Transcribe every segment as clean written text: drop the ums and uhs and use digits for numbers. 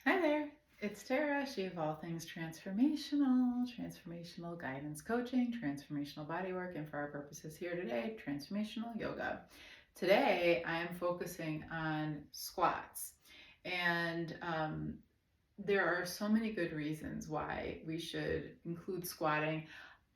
Hi there, it's Tara, she of all things transformational guidance coaching, transformational bodywork, and for our purposes here today, transformational yoga. Today, I am focusing on squats, and there are so many good reasons why we should include squatting,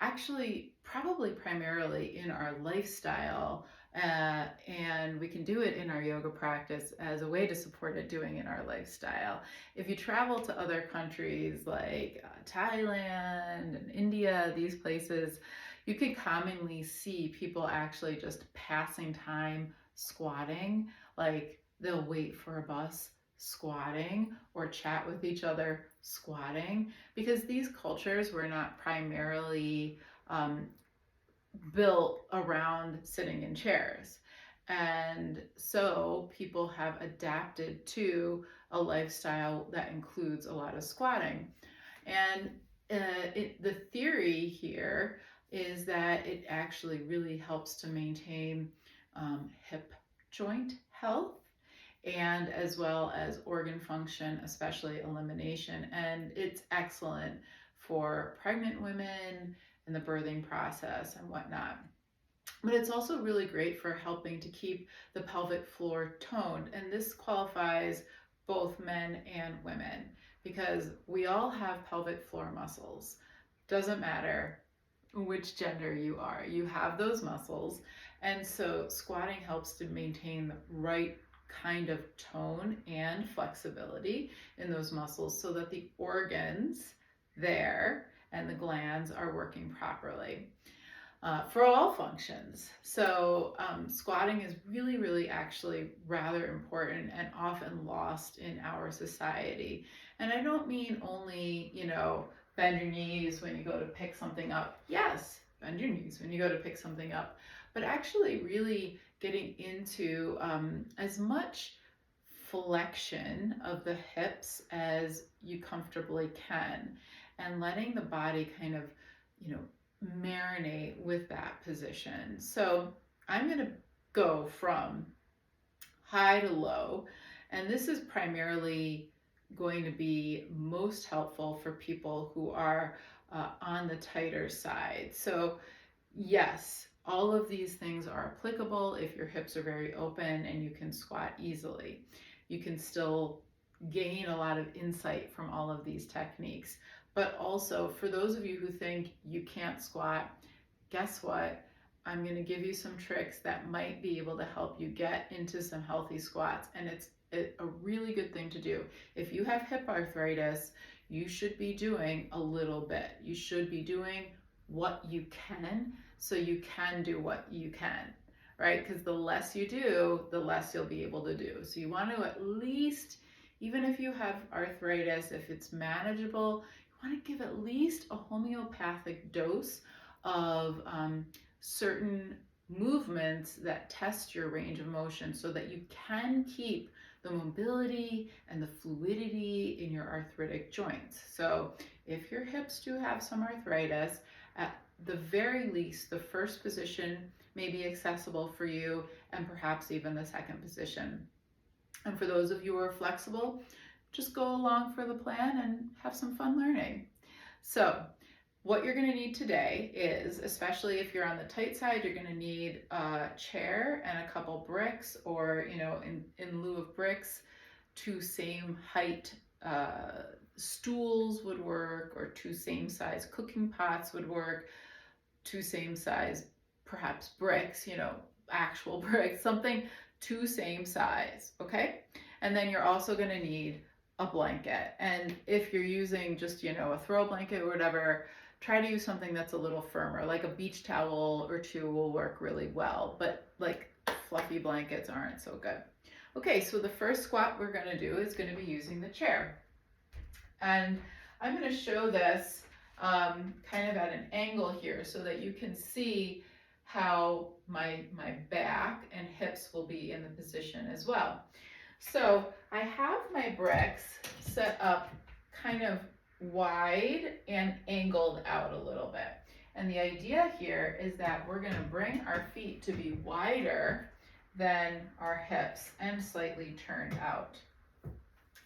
actually, probably primarily in our lifestyle. And we can do it in our yoga practice as a way to support it doing in our lifestyle. If you travel to other countries like Thailand and India, these places, you can commonly see people actually just passing time squatting. Like they'll wait for a bus squatting or chat with each other squatting, because these cultures were not primarily um, built around sitting in chairs. And so people have adapted to a lifestyle that includes a lot of squatting. And the theory here is that it actually really helps to maintain hip joint health and as well as organ function, especially elimination. And it's excellent for pregnant women and the birthing process and whatnot. But it's also really great for helping to keep the pelvic floor toned. And this qualifies both men and women because we all have pelvic floor muscles. Doesn't matter which gender you are, you have those muscles. And so squatting helps to maintain the right kind of tone and flexibility in those muscles so that the organs there and the glands are working properly for all functions. So squatting is really actually rather important and often lost in our society. And I don't mean only, bend your knees when you go to pick something up. Yes, bend your knees when you go to pick something up, but actually really getting into as much flexion of the hips as you comfortably can and letting the body kind of, you know, marinate with that position. So I'm going to go from high to low, and this is primarily going to be most helpful for people who are on the tighter side. So yes, all of these things are applicable if your hips are very open and you can squat easily. You can still gain a lot of insight from all of these techniques. But also, for those of you who think you can't squat, guess what? I'm going to give you some tricks that might be able to help you get into some healthy squats. And it's a really good thing to do. If you have hip arthritis, you should be doing a little bit. You should be doing what you can so you can do what you can, right? Because the less you do, the less you'll be able to do. So you want to at least, even if you have arthritis, if it's manageable, you want to give at least a homeopathic dose of certain movements that test your range of motion so that you can keep the mobility and the fluidity in your arthritic joints. So if your hips do have some arthritis, at the very least, the first position may be accessible for you, and perhaps even the second position. And for those of you who are flexible, just go along for the plan and have some fun learning. So what you're going to need today is, especially if you're on the tight side, you're going to need a chair and a couple bricks, or, in lieu of bricks, two same height stools would work, or two same size cooking pots would work, two same size, perhaps bricks, actual bricks, something two same size, okay? And then you're also going to need a blanket. And if you're using just, a throw blanket or whatever, try to use something that's a little firmer, like a beach towel or two will work really well, but like fluffy blankets aren't so good. Okay, so the first squat we're going to do is going to be using the chair. And I'm going to show this kind of at an angle here so that you can see how my back and hips will be in the position as well. So I have my bricks set up kind of wide and angled out a little bit. And the idea here is that we're going to bring our feet to be wider than our hips and slightly turned out.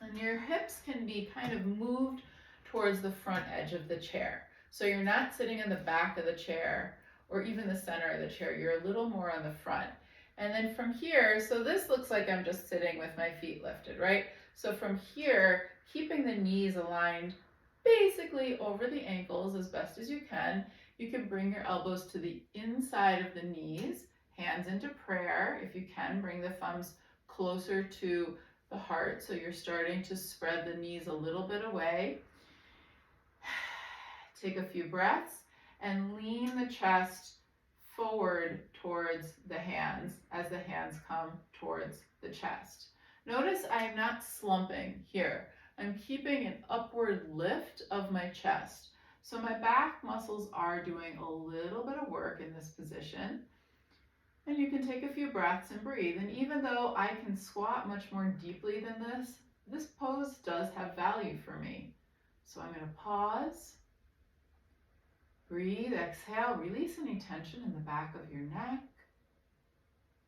And And your hips can be kind of moved towards the front edge of the chair. So you're not sitting in the back of the chair or even the center of the chair. You're a little more on the front. And then from here, so this looks like I'm just sitting with my feet lifted, right? So from here, keeping the knees aligned basically over the ankles as best as you can bring your elbows to the inside of the knees, hands into prayer. If you can, bring the thumbs closer to the heart, so you're starting to spread the knees a little bit away. Take a few breaths and lean the chest forward towards the hands as the hands come towards the chest. Notice I am not slumping here. I'm keeping an upward lift of my chest. So my back muscles are doing a little bit of work in this position. And you can take a few breaths and breathe. And even though I can squat much more deeply than this pose does have value for me. So I'm going to pause, breathe, exhale, release any tension in the back of your neck,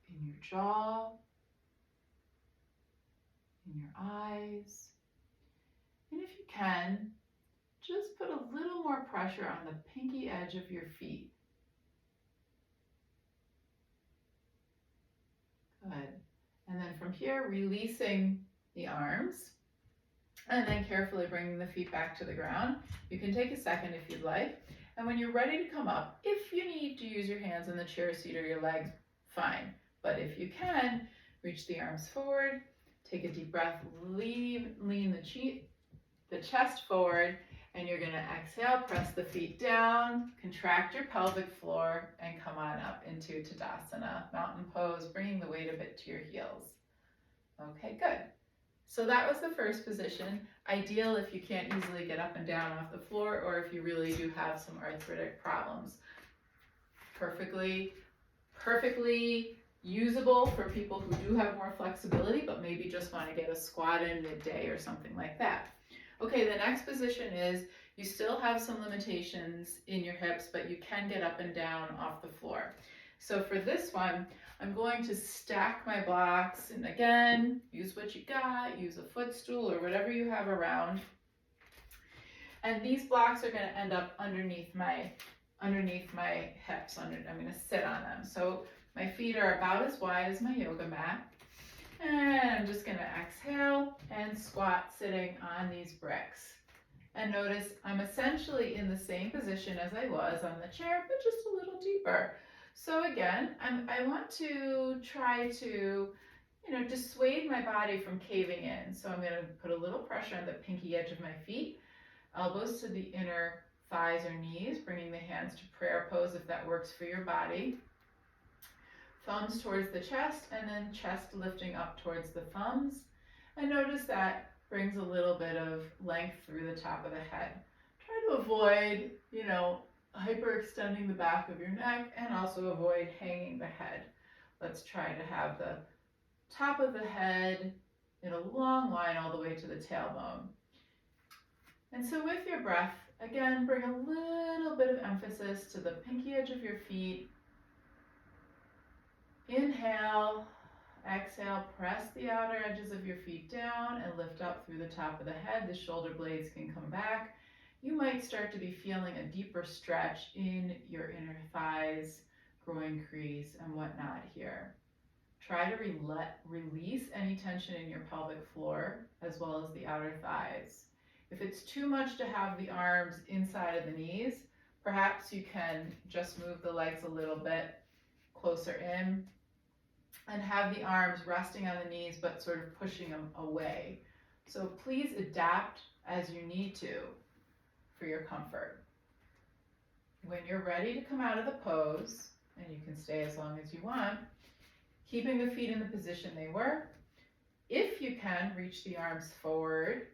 in your jaw, in your eyes. And if you can, just put a little more pressure on the pinky edge of your feet. Good. And then from here, releasing the arms and then carefully bringing the feet back to the ground. You can take a second if you'd like. And when you're ready to come up, if you need to use your hands on the chair seat or your legs, fine. But if you can, reach the arms forward, take a deep breath, lean the chest forward, and you're going to exhale, press the feet down, contract your pelvic floor, and come on up into Tadasana, mountain pose, bringing the weight a bit to your heels. Okay, good. So that was the first position. Ideal if you can't easily get up and down off the floor, or if you really do have some arthritic problems. Perfectly usable for people who do have more flexibility, but maybe just want to get a squat in midday or something like that. Okay, the next position is you still have some limitations in your hips, but you can get up and down off the floor. So for this one, I'm going to stack my blocks, and again, use what you got, use a footstool or whatever you have around. And these blocks are going to end up underneath my hips. I'm going to sit on them. So my feet are about as wide as my yoga mat. And I'm just going to exhale and squat sitting on these bricks. And notice I'm essentially in the same position as I was on the chair, but just a little deeper. So again, I want to try to, dissuade my body from caving in. So I'm going to put a little pressure on the pinky edge of my feet, elbows to the inner thighs or knees, bringing the hands to prayer pose if that works for your body. Thumbs towards the chest, and then chest lifting up towards the thumbs. And notice that brings a little bit of length through the top of the head. Try to avoid, hyperextending the back of your neck, and also avoid hanging the head. Let's try to have the top of the head in a long line all the way to the tailbone. And so with your breath, again, bring a little bit of emphasis to the pinky edge of your feet. Inhale, exhale, press the outer edges of your feet down and lift up through the top of the head. The shoulder blades can come back. You might start to be feeling a deeper stretch in your inner thighs, groin crease, and whatnot here. Try to release any tension in your pelvic floor as well as the outer thighs. If it's too much to have the arms inside of the knees, perhaps you can just move the legs a little bit closer in and have the arms resting on the knees but sort of pushing them away. So please adapt as you need to for your comfort. When you're ready to come out of the pose, and you can stay as long as you want, keeping the feet in the position they were. If you can, reach the arms forward,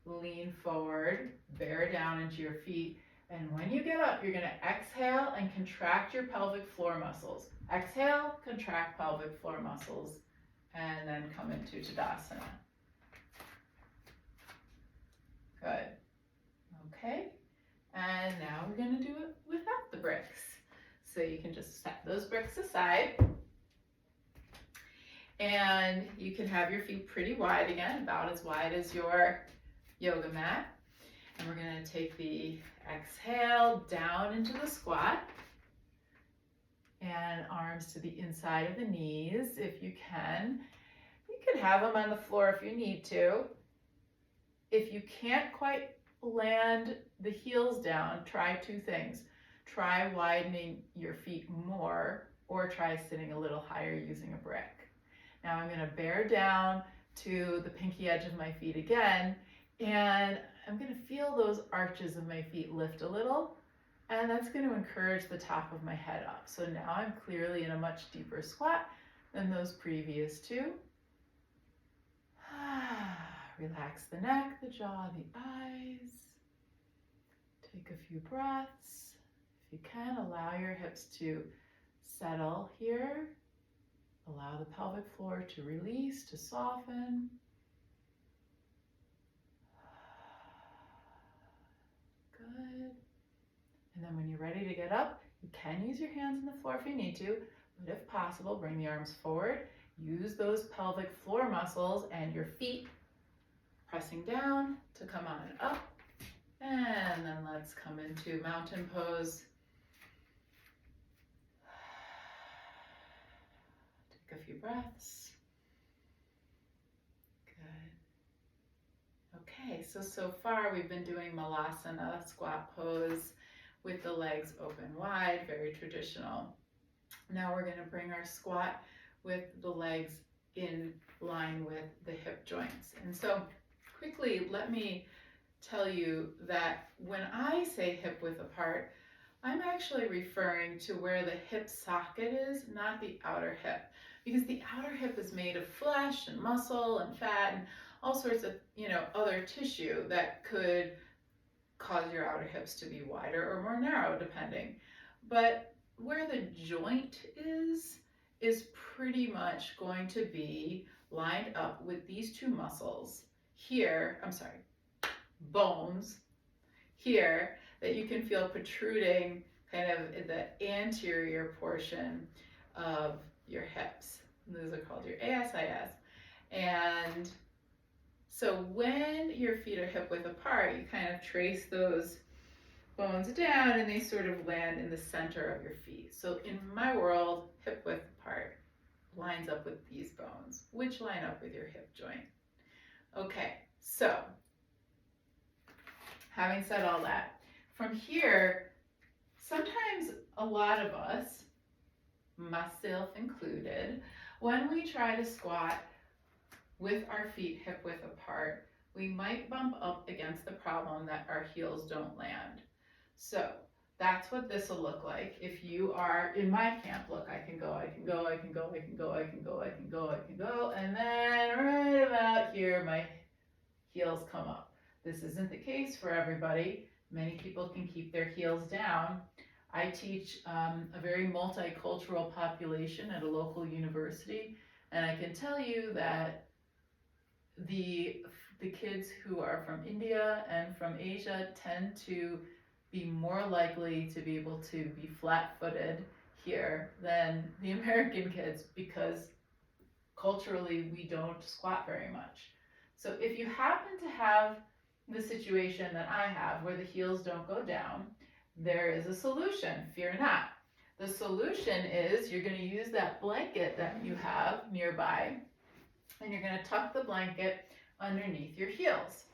lean forward, bear down into your feet. And when you get up, you're going to exhale and contract your pelvic floor muscles. Exhale, contract pelvic floor muscles, and then come into Tadasana. Good. Okay. And now we're going to do it without the bricks. So you can just set those bricks aside. And you can have your feet pretty wide again, about as wide as your yoga mat. And we're going to take the exhale down into the squat. And arms to the inside of the knees if you can. You can have them on the floor if you need to. If you can't quite land the heels down, try two things. Try widening your feet more, or try sitting a little higher using a brick. Now I'm going to bear down to the pinky edge of my feet again, and I'm going to feel those arches of my feet lift a little, and that's going to encourage the top of my head up. So now I'm clearly in a much deeper squat than those previous two. Relax the neck, the jaw, the eyes. Take a few breaths. If you can, allow your hips to settle here. Allow the pelvic floor to release, to soften. Good. And then when you're ready to get up, you can use your hands on the floor if you need to, but if possible, bring the arms forward. Use those pelvic floor muscles and your feet pressing down to come on up. And then let's come into mountain pose. Take a few breaths. Good. Okay, so far we've been doing Malasana, squat pose with the legs open wide, very traditional. Now we're going to bring our squat with the legs in line with the hip joints. And so quickly, let me tell you that when I say hip width apart, I'm actually referring to where the hip socket is, not the outer hip. Because the outer hip is made of flesh and muscle and fat and all sorts of, other tissue that could cause your outer hips to be wider or more narrow, depending. But where the joint is pretty much going to be lined up with these two muscles here, bones here that you can feel protruding kind of in the anterior portion of your hips. Those are called your ASIS. And so when your feet are hip width apart, you kind of trace those bones down and they sort of land in the center of your feet. So in my world, hip width apart lines up with these bones, which line up with your hip joint. Okay, so having said all that, from here, sometimes a lot of us, myself included, when we try to squat with our feet hip width apart, we might bump up against the problem that our heels don't land. So that's what this will look like. If you are in my camp, look, I can go, I can go, I can go, I can go, I can go, I can go, I can go, and then right about here, my heels come up. This isn't the case for everybody. Many people can keep their heels down. I teach a very multicultural population at a local university, and I can tell you that the kids who are from India and from Asia tend to be more likely to be able to be flat-footed here than the American kids, because culturally we don't squat very much. So if you happen to have the situation that I have where the heels don't go down, there is a solution. Fear not. The solution is you're going to use that blanket that you have nearby, and you're going to tuck the blanket underneath your heels.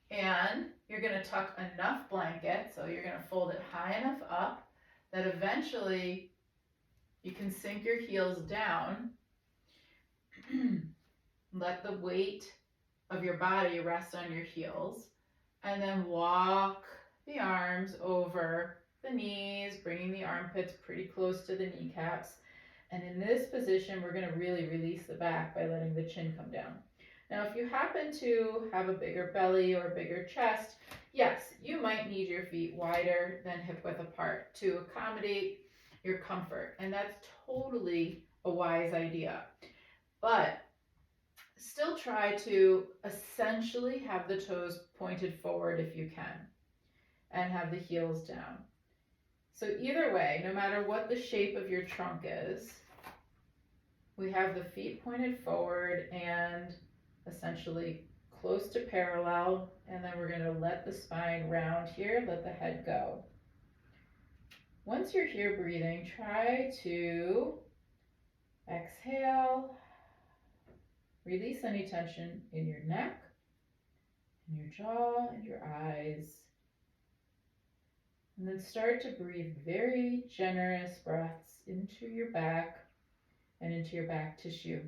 And you're going to tuck enough blanket, so you're going to fold it high enough up that eventually you can sink your heels down. Let the weight of your body rest on your heels, and then walk the arms over the knees, bringing the armpits pretty close to the kneecaps. And in this position, we're going to really release the back by letting the chin come down. Now, if you happen to have a bigger belly or a bigger chest, yes, you might need your feet wider than hip width apart to accommodate your comfort. And that's totally a wise idea. But still try to essentially have the toes pointed forward if you can, and have the heels down. So either way, no matter what the shape of your trunk is, We have the feet pointed forward and essentially close to parallel, and then we're going to let the spine round here, let the head go. Once you're here breathing, try to exhale, release any tension in your neck, in your jaw, and your eyes. And then start to breathe very generous breaths into your back and into your back tissue.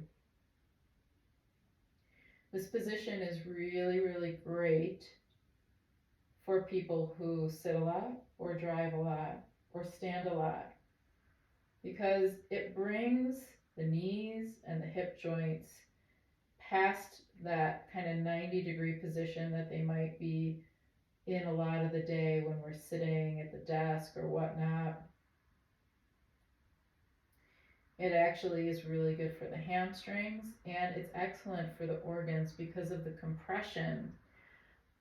This position is really, really great for people who sit a lot or drive a lot or stand a lot, because it brings the knees and the hip joints past that kind of 90-degree position that they might be in a lot of the day when we're sitting at the desk or whatnot. It actually is really good for the hamstrings, and it's excellent for the organs because of the compression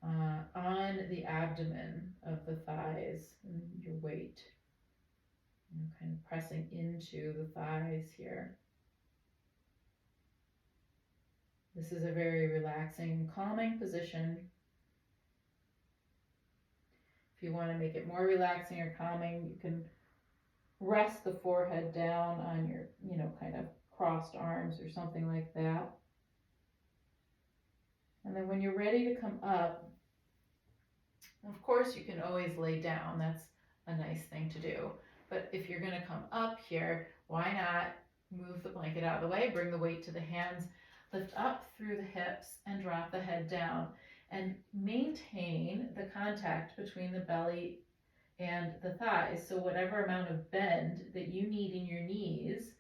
on the abdomen of the thighs and your weight, kind of pressing into the thighs here. This is a very relaxing, calming position. If you want to make it more relaxing or calming, you can rest the forehead down on your, kind of crossed arms or something like that. And then when you're ready to come up, of course you can always lay down. That's a nice thing to do. But if you're going to come up here, why not move the blanket out of the way, bring the weight to the hands, lift up through the hips and drop the head down, and maintain the contact between the belly and the thighs. So whatever amount of bend that you need in your knees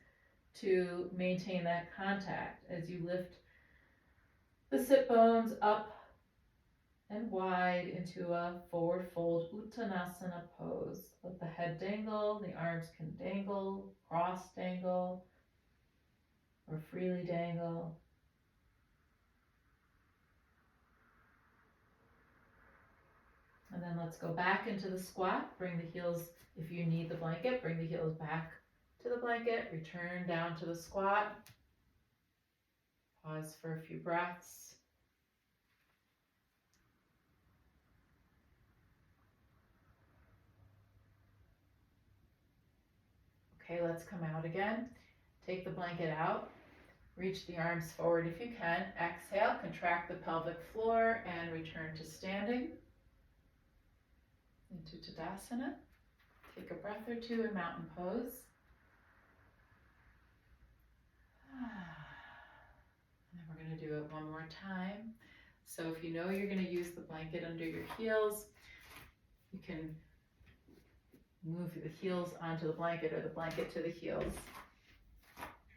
to maintain that contact as you lift the sit bones up and wide into a forward fold Uttanasana pose. Let the head dangle, the arms can dangle, cross dangle, or freely dangle. And then let's go back into the squat. Bring the heels, if you need the blanket, bring the heels back to the blanket. Return down to the squat. Pause for a few breaths. Okay, let's come out again. Take the blanket out. Reach the arms forward if you can. Exhale, contract the pelvic floor and return to standing. Into Tadasana. Take a breath or two in mountain pose. And then we're going to do it one more time. So if you know you're going to use the blanket under your heels, you can move the heels onto the blanket or the blanket to the heels.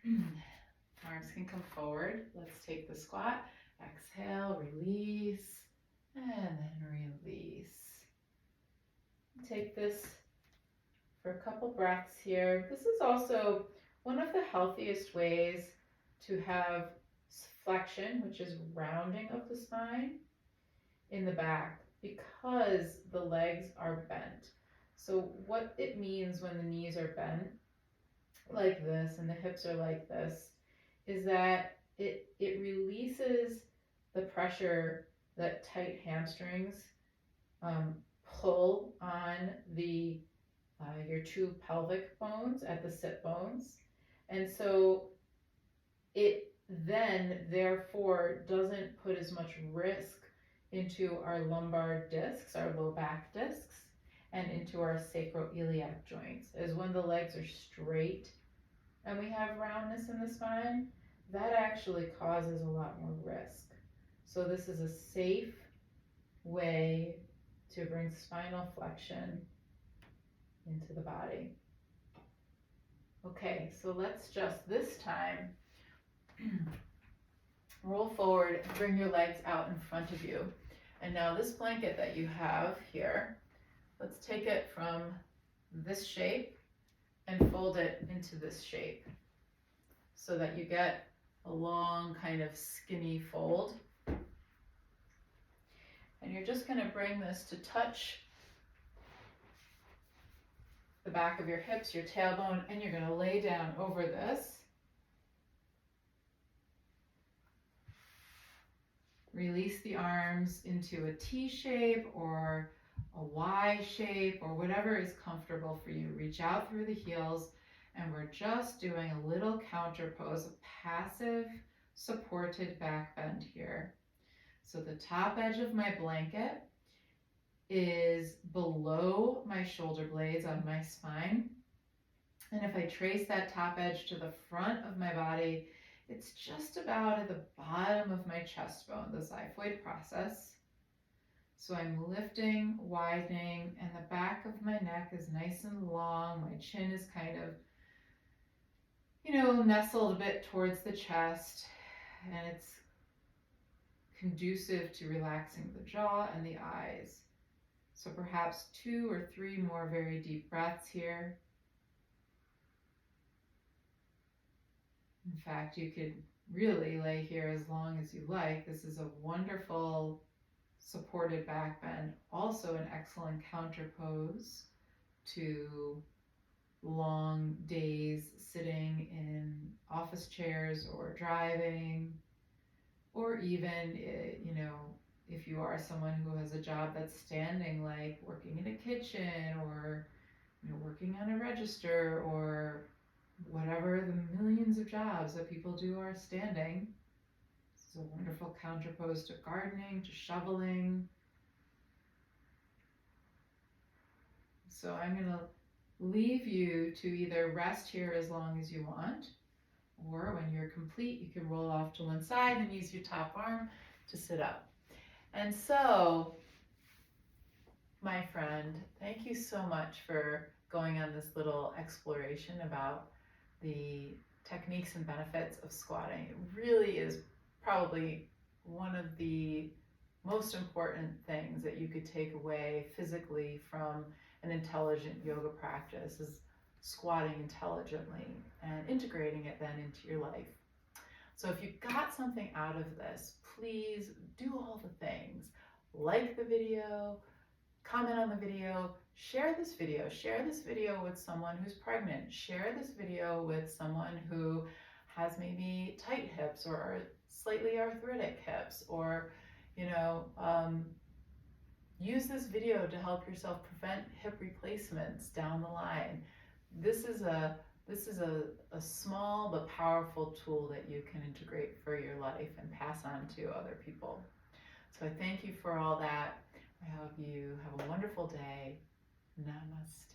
Arms can come forward. Let's take the squat. Exhale, release, and then release. Take this for a couple breaths here. This is also one of the healthiest ways to have flexion, which is rounding of the spine in the back, because the legs are bent. So what it means when the knees are bent like this and the hips are like this is that it releases the pressure that tight hamstrings pull on the your two pelvic bones at the sit bones, and so it then therefore doesn't put as much risk into our lumbar discs, our low back discs, and into our sacroiliac joints, as when the legs are straight and we have roundness in the spine, that actually causes a lot more risk. So this is a safe way to bring spinal flexion into the body. Okay, so let's just this time roll forward and bring your legs out in front of you. And now this blanket that you have here, let's take it from this shape and fold it into this shape so that you get a long kind of skinny fold. And you're just going to bring this to touch the back of your hips, your tailbone, and you're going to lay down over this. Release the arms into a T shape or a Y shape or whatever is comfortable for you. Reach out through the heels, and we're just doing a little counter pose, a passive supported back bend here. So the top edge of my blanket is below my shoulder blades on my spine. And if I trace that top edge to the front of my body, it's just about at the bottom of my chest bone, the xiphoid process. So I'm lifting, widening, and the back of my neck is nice and long. My chin is kind of, nestled a bit towards the chest, and it's conducive to relaxing the jaw and the eyes. So perhaps 2 or 3 more very deep breaths here. In fact, you could really lay here as long as you like. This is a wonderful supported back bend, also an excellent counter pose to long days sitting in office chairs or driving, or even, if you are someone who has a job that's standing, like working in a kitchen or working on a register or whatever the millions of jobs that people do are standing. This is a wonderful counterpose to gardening, to shoveling. So I'm going to leave you to either rest here as long as you want, or when you're complete, you can roll off to one side and use your top arm to sit up. And so, my friend, thank you so much for going on this little exploration about the techniques and benefits of squatting. It really is probably one of the most important things that you could take away physically from an intelligent yoga practice is squatting intelligently and integrating it then into your life. So if you got something out of this, please do all the things. Like the video, comment on the video, share this video with someone who's pregnant, share this video with someone who has maybe tight hips or slightly arthritic hips, or use this video to help yourself prevent hip replacements down the line. This is a small but powerful tool that you can integrate for your life and pass on to other people. So I thank you for all that. I hope you have a wonderful day. Namaste.